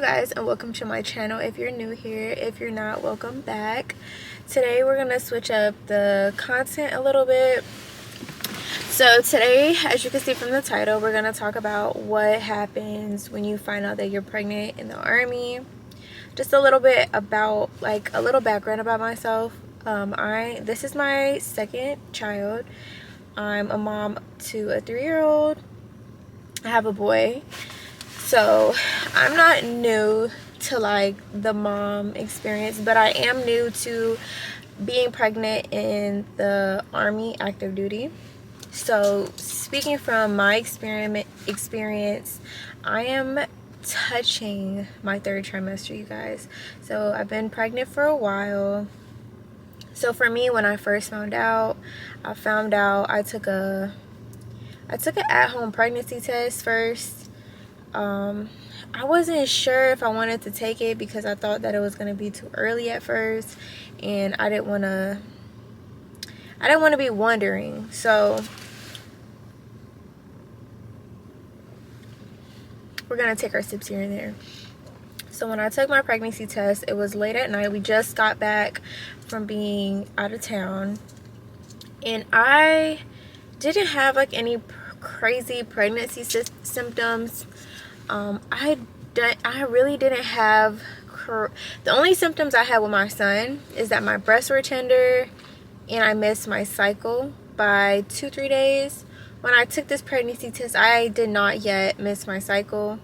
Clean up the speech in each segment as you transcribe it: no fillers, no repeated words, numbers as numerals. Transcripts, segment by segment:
guys, and welcome to my channel. If you're new here, if you're not, welcome back. Today we're gonna switch up the content a little bit. So today, as you can see from the title, we're gonna talk about what happens when you find out that you're pregnant in the army. Just a little bit about, like, a little background about myself. This is my second child. I'm a mom to a 3-year-old. I have a boy. So I'm not new to like the mom experience, but I am new to being pregnant in the Army active duty. So speaking from my experience, I am touching my 3rd trimester, you guys. So I've been pregnant for a while. So for me, when I first found out, I took an at-home pregnancy test first. I wasn't sure if I wanted to take it because I thought that it was going to be too early at first, and I didn't want to be wondering. So we're going to take our sips here and there. So when I took my pregnancy test, it was late at night. We just got back from being out of town, and I didn't have like any crazy pregnancy symptoms. I really didn't have, the only symptoms I had with my son is that my breasts were tender and I missed my cycle by 2-3 days. When I took this pregnancy test, I did not yet miss my cycle,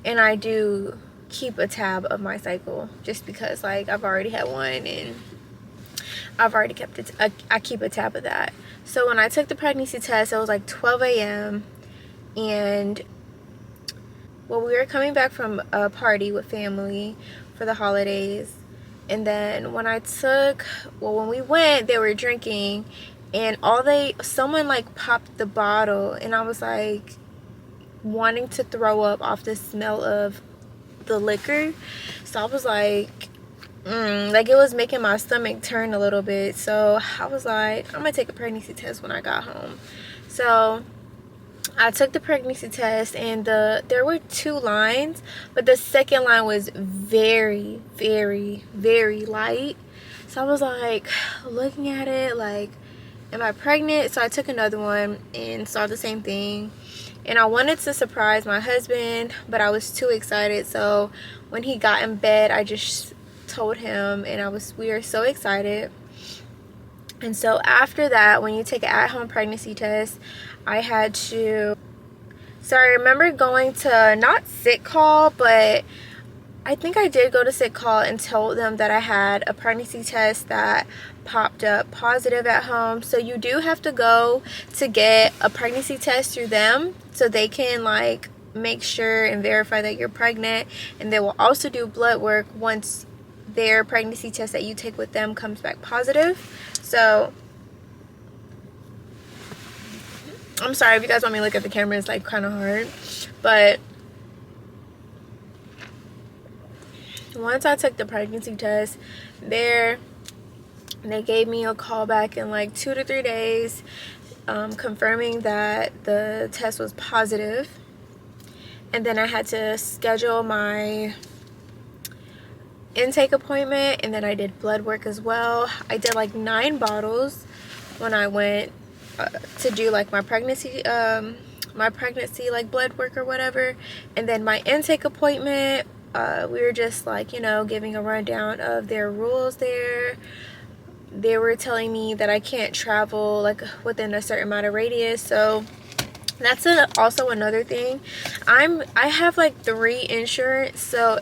and I do keep a tab of my cycle just because, like, I've already had one and I've already kept it. I keep a tab of that. So when I took the pregnancy test, it was like 12 a.m. and well, we were coming back from a party with family for the holidays, and then when we went, they were drinking, and someone like popped the bottle, and I was like wanting to throw up off the smell of the liquor. So I was like it was making my stomach turn a little bit. So I was like, I'm gonna take a pregnancy test when I got home. So I took the pregnancy test, and there were 2 lines, but the second line was very, very, very light. So I was like looking at it like, am I pregnant? So I took another one and saw the same thing, and I wanted to surprise my husband, but I was too excited. So when he got in bed, I just told him, and we were so excited. And so after that, when you take an at-home pregnancy test, I remember going to, not sick call, but I think I did go to sick call and told them that I had a pregnancy test that popped up positive at home. So you do have to go to get a pregnancy test through them so they can like make sure and verify that you're pregnant, and they will also do blood work once their pregnancy test that you take with them comes back positive. So I'm sorry if you guys want me to look at the camera, it's like kind of hard. But once I took the pregnancy test, they gave me a call back in like 2 to 3 days, confirming that the test was positive. And then I had to schedule my intake appointment, and then I did blood work as well. I did like 9 bottles when I went to do like my pregnancy like blood work or whatever. And then my intake appointment, we were just like, you know, giving a rundown of their rules there. They were telling me that I can't travel like within a certain amount of radius. So that's also another thing. I have like 3 insurance, so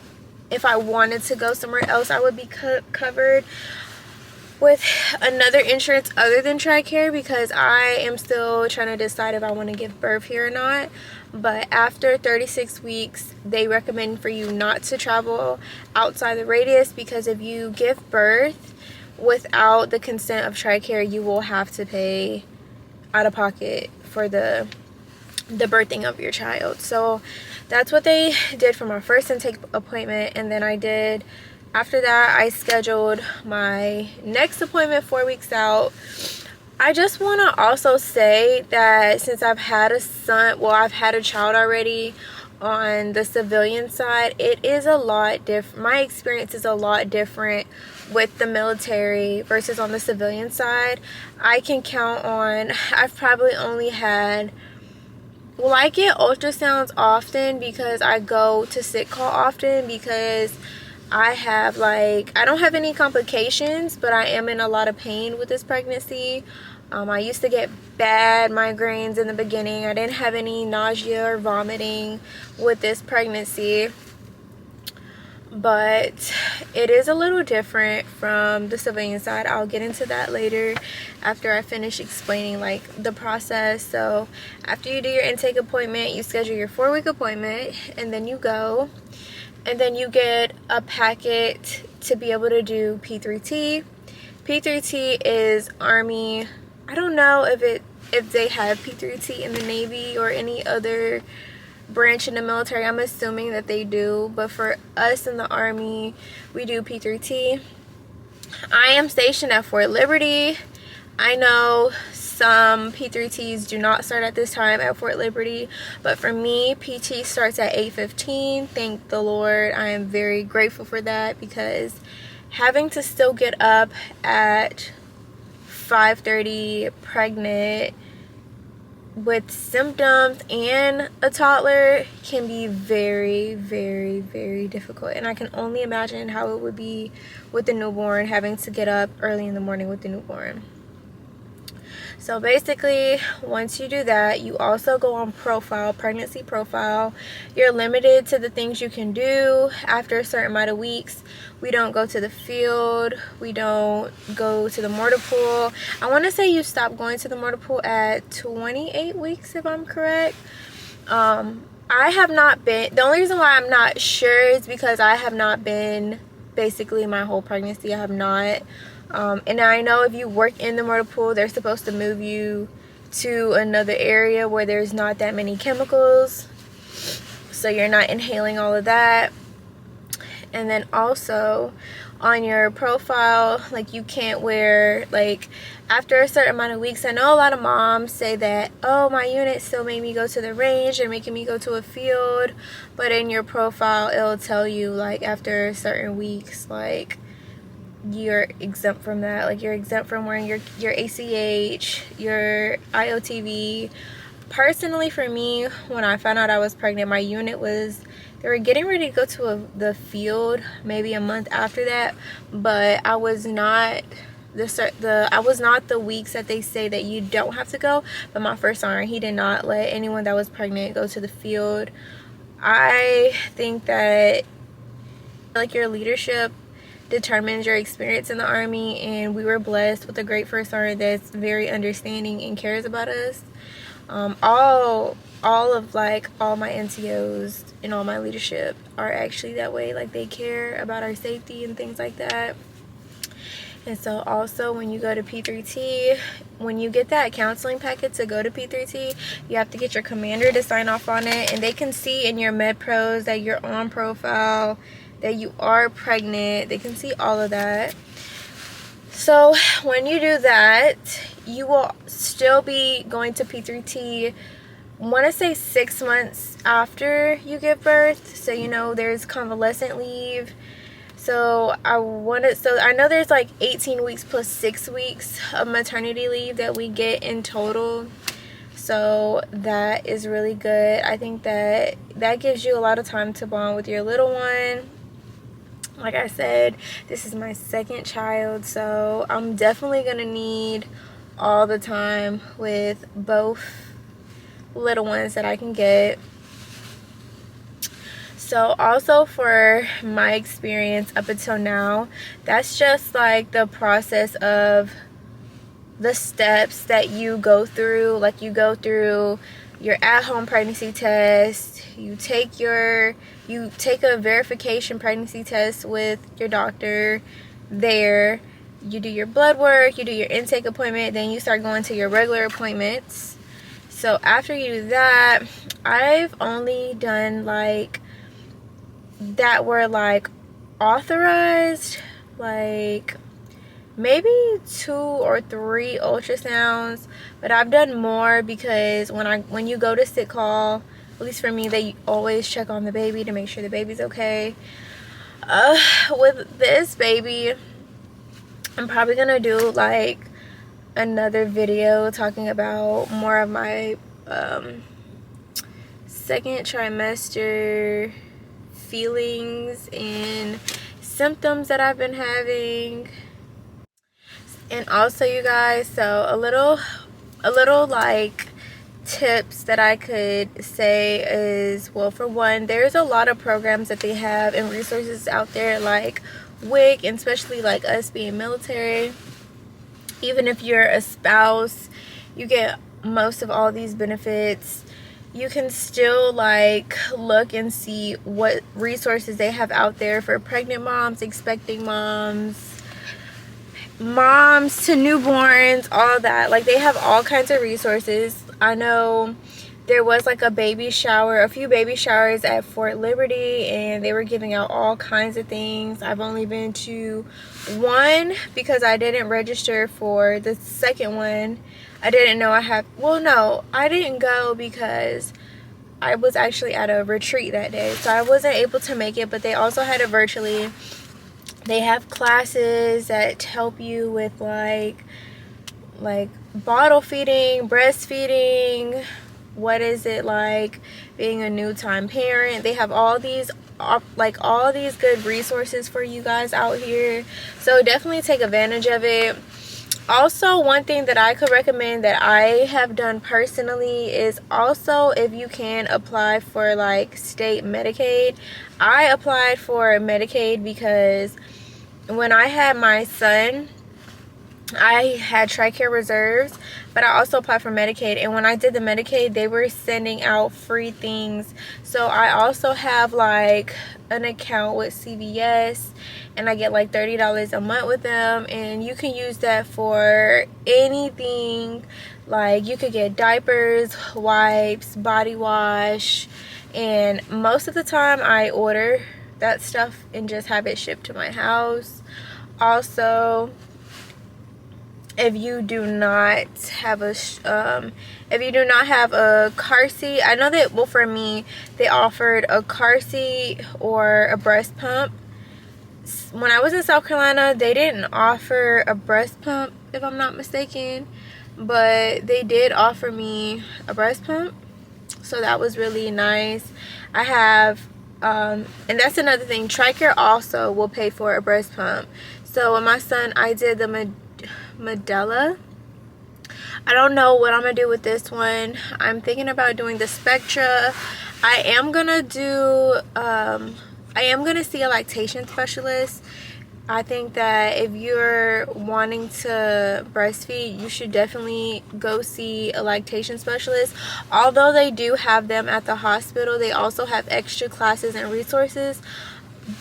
if I wanted to go somewhere else, I would be covered with another insurance other than TRICARE, because I am still trying to decide if I want to give birth here or not. But after 36 weeks, they recommend for you not to travel outside the radius, because if you give birth without the consent of TRICARE, you will have to pay out of pocket for the birthing of your child. So that's what they did for my first intake appointment. And then after that, I scheduled my next appointment 4 weeks out. I just want to also say that since I've had a child already, on the civilian side, it is a lot different. My experience is a lot different with the military versus on the civilian side. I can count on, I've probably only had, well, I get ultrasounds often because I go to sick call often, because I have like, I don't have any complications, but I am in a lot of pain with this pregnancy. I used to get bad migraines in the beginning. I didn't have any nausea or vomiting with this pregnancy, but it is a little different from the civilian side. I'll get into that later after I finish explaining like the process. So after you do your intake appointment, you schedule your 4-week appointment, and then you go, and then you get a packet to be able to do P3T. P3T is Army. I don't know if they have P3T in the Navy or any other branch in the military. I'm assuming that they do, but for us in the Army, we do P3T. I am stationed at Fort Liberty. I know some P3Ts do not start at this time at Fort Liberty, but for me, PT starts at 8:15. Thank the Lord. I am very grateful for that, because having to still get up at 5:30 pregnant with symptoms and a toddler can be very, very, very difficult. And I can only imagine how it would be with the newborn, having to get up early in the morning with the newborn. So basically, once you do that, you also go on profile, pregnancy profile. You're limited to the things you can do after a certain amount of weeks. We don't go to the field. We don't go to the mortar pool. I want to say you stop going to the mortar pool at 28 weeks, if I'm correct. I have not been. The only reason why I'm not sure is because I have not been basically my whole pregnancy. I have not. And I know if you work in the mortar pool, they're supposed to move you to another area where there's not that many chemicals, so you're not inhaling all of that. And then also on your profile, like, you can't wear, like, after a certain amount of weeks. I know a lot of moms say that, oh, my unit still made me go to the range and making me go to a field, but in your profile it'll tell you, like, after certain weeks, like, you're exempt from that. Like, you're exempt from wearing your ACH, your IOTV. Personally, for me, when I found out I was pregnant, my unit was, they were getting ready to go to the field maybe a month after that, but I was not the weeks that they say that you don't have to go. But my first sergeant, he did not let anyone that was pregnant go to the field. I think that, like, your leadership determines your experience in the Army, and we were blessed with a great first sergeant that's very understanding and cares about us. All of my NCOs and all my leadership are actually that way. Like, they care about our safety and things like that. And so also, when you go to P3T, when you get that counseling packet to go to P3T, you have to get your commander to sign off on it, and they can see in your med pros that you're on profile, that you are pregnant. They can see all of that. So when you do that, you will still be going to P3T, I want to say 6 months after you give birth. So, you know, there's convalescent leave. So I know there's like 18 weeks plus 6 weeks of maternity leave that we get in total. So that is really good. I think that gives you a lot of time to bond with your little one. Like I said, this is my second child, so I'm definitely gonna need all the time with both little ones that I can get. So also, for my experience up until now, that's just like the process of the steps that you go through. Like, you go through your at-home pregnancy test, you take a verification pregnancy test with your doctor there, you do your blood work, you do your intake appointment, then you start going to your regular appointments. So after you do that, I've only done like that were like authorized, like maybe 2 or 3 ultrasounds, but I've done more because when you go to sick call, least for me, they always check on the baby to make sure the baby's okay. With this baby, I'm probably gonna do like another video talking about more of my second trimester feelings and symptoms that I've been having. And also, you guys, so a little like tips that I could say is, well, for one, there's a lot of programs that they have and resources out there like WIC, and especially like us being military. Even if you're a spouse, you get most of all these benefits. You can still like look and see what resources they have out there for pregnant moms, expecting moms to newborns, all that. Like, they have all kinds of resources. I know there was like a few baby showers at Fort Liberty, and they were giving out all kinds of things. I've only been to one because I didn't register for the second one. I didn't know I didn't go because I was actually at a retreat that day, so I wasn't able to make it. But they also had it virtually. They have classes that help you with like bottle feeding, breastfeeding, what is it like being a new time parent. They have all these good resources for you guys out here, so definitely take advantage of it. Also, one thing that I could recommend that I have done personally is also, if you can, apply for like state Medicaid. I applied for Medicaid because when I had my son, I had TRICARE reserves, but I also applied for Medicaid. And when I did the Medicaid, they were sending out free things. So I also have like an account with CVS, and I get like $30 a month with them, and you can use that for anything. Like, you could get diapers, wipes, body wash, and most of the time I order that stuff and just have it shipped to my house. Also, if you do not have a car seat, I know that, well, for me, they offered a car seat or a breast pump. When I was in South Carolina, they didn't offer a breast pump, if I'm not mistaken, but they did offer me a breast pump, so that was really nice. I have and that's another thing, TRICARE also will pay for a breast pump. So with my son, I did the Medela. I don't know what I'm gonna do with this one. I'm thinking about doing the Spectra. I am gonna see a lactation specialist. I think that if you're wanting to breastfeed, you should definitely go see a lactation specialist. Although they do have them at the hospital, they also have extra classes and resources.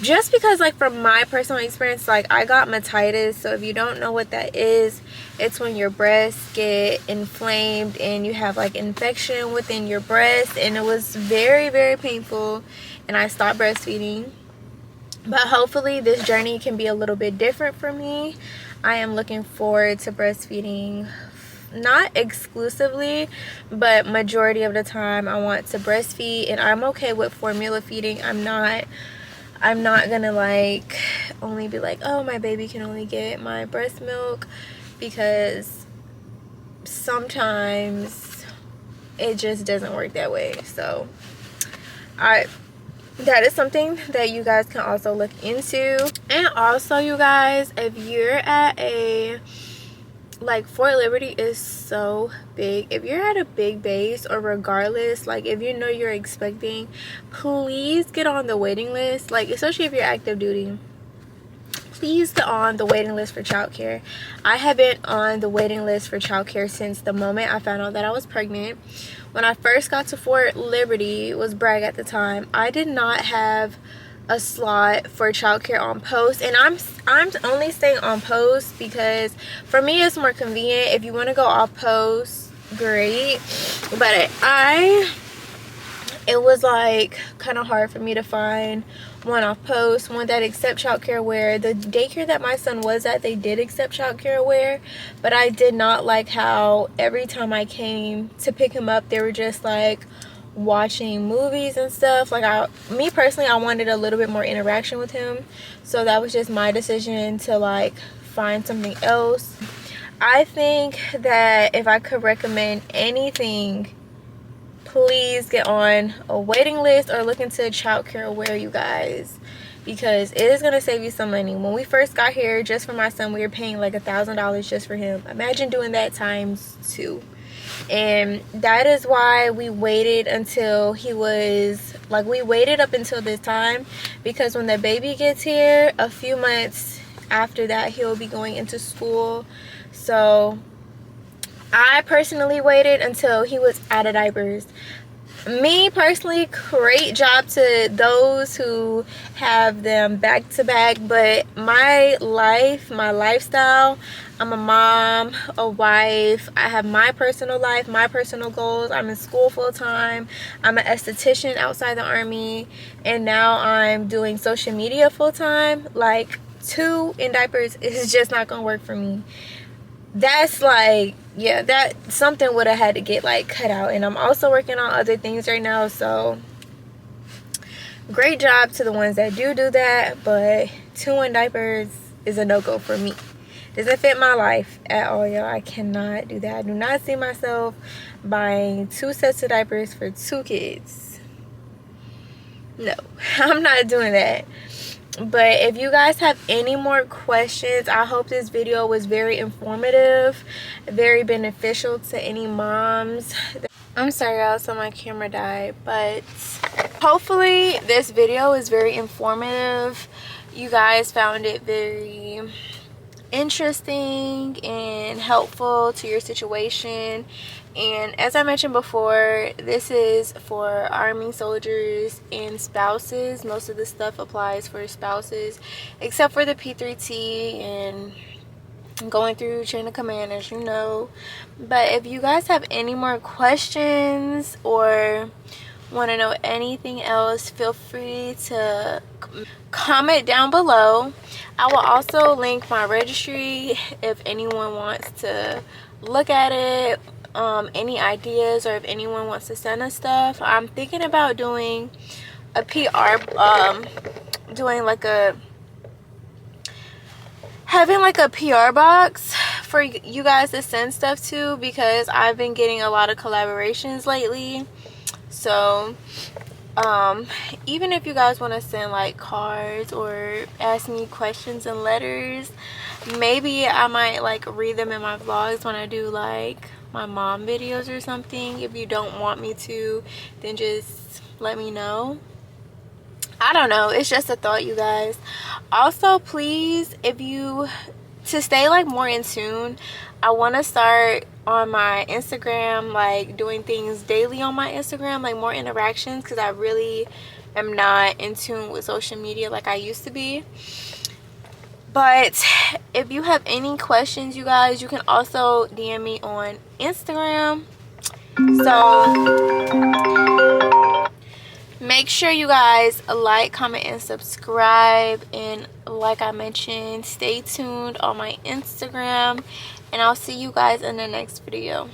Just because, like, from my personal experience, like, I got matitis. So if you don't know what that is, it's when your breasts get inflamed and you have like infection within your breast, and it was very, very painful, and I stopped breastfeeding. But hopefully this journey can be a little bit different for me. I am looking forward to breastfeeding, not exclusively, but majority of the time I want to breastfeed, and I'm okay with formula feeding. I'm not gonna like only be like, oh, my baby can only get my breast milk, because sometimes it just doesn't work that way. So that is something that you guys can also look into. And also, you guys, if you're at a, like, Fort Liberty is so big. If you're at a big base, or regardless, like, if you know you're expecting, please get on the waiting list. Like, especially if you're active duty, please get on the waiting list for childcare. I have been on the waiting list for childcare since the moment I found out that I was pregnant. When I first got to Fort Liberty, it was Bragg at the time, I did not have a slot for childcare on post, and I'm only staying on post because for me it's more convenient. If you want to go off post, great, but it was like kind of hard for me to find one off post, one that accept childcare. Where the daycare that my son was at, they did accept childcare where, but I did not like how every time I came to pick him up, they were just like, watching movies and stuff. Like, me personally, I wanted a little bit more interaction with him, so that was just my decision to like find something else. I think that if I could recommend anything, please get on a waiting list or look into childcare aware, you guys, because it is going to save you some money. When we first got here, just for my son, we were paying like $1,000 just for him. Imagine doing that times 2. And that is why we waited until he was like, we waited up until this time, because when the baby gets here, a few months after that, he'll be going into school. So I personally waited until he was out of diapers. Me personally, great job to those who have them back to back, but my lifestyle, I'm a mom, a wife, I have my personal life, my personal goals. I'm in school full-time, I'm an esthetician outside the Army, and now I'm doing social media full-time. Like, 2 in diapers is just not gonna work for me. That's like, yeah, that something would have had to get like cut out. And I'm also working on other things right now, so great job to the ones that do that, but 2 in diapers is a no-go for me. Doesn't fit my life at all, y'all. I cannot do that. I do not see myself buying 2 sets of diapers for 2 kids. No, I'm not doing that. But if you guys have any more questions, I hope this video was very informative, very beneficial to any moms. I'm sorry, y'all, so my camera died, but hopefully this video is very informative. You guys found it very interesting and helpful to your situation. And as I mentioned before, this is for Army soldiers and spouses. Most of the stuff applies for spouses, except for the P3T and going through chain of command, as you know. But if you guys have any more questions or want to know anything else, feel free to comment down below. I will also link my registry if anyone wants to look at it. Any ideas, or if anyone wants to send us stuff. I'm thinking about doing a PR, having like a PR box for you guys to send stuff to, because I've been getting a lot of collaborations lately. So even if you guys want to send like cards or ask me questions and letters, maybe I might like read them in my vlogs when I do like my mom videos or something. If you don't want me to, then just let me know. I don't know, it's just a thought, you guys. Also, please, to stay like more in tune, I want to start on my Instagram, like doing things daily on my Instagram, like more interactions, because I really am not in tune with social media like I used to be. But if you have any questions, you guys, you can also DM me on Instagram. So make sure you guys like, comment, and subscribe. And like I mentioned, stay tuned on my Instagram. And I'll see you guys in the next video.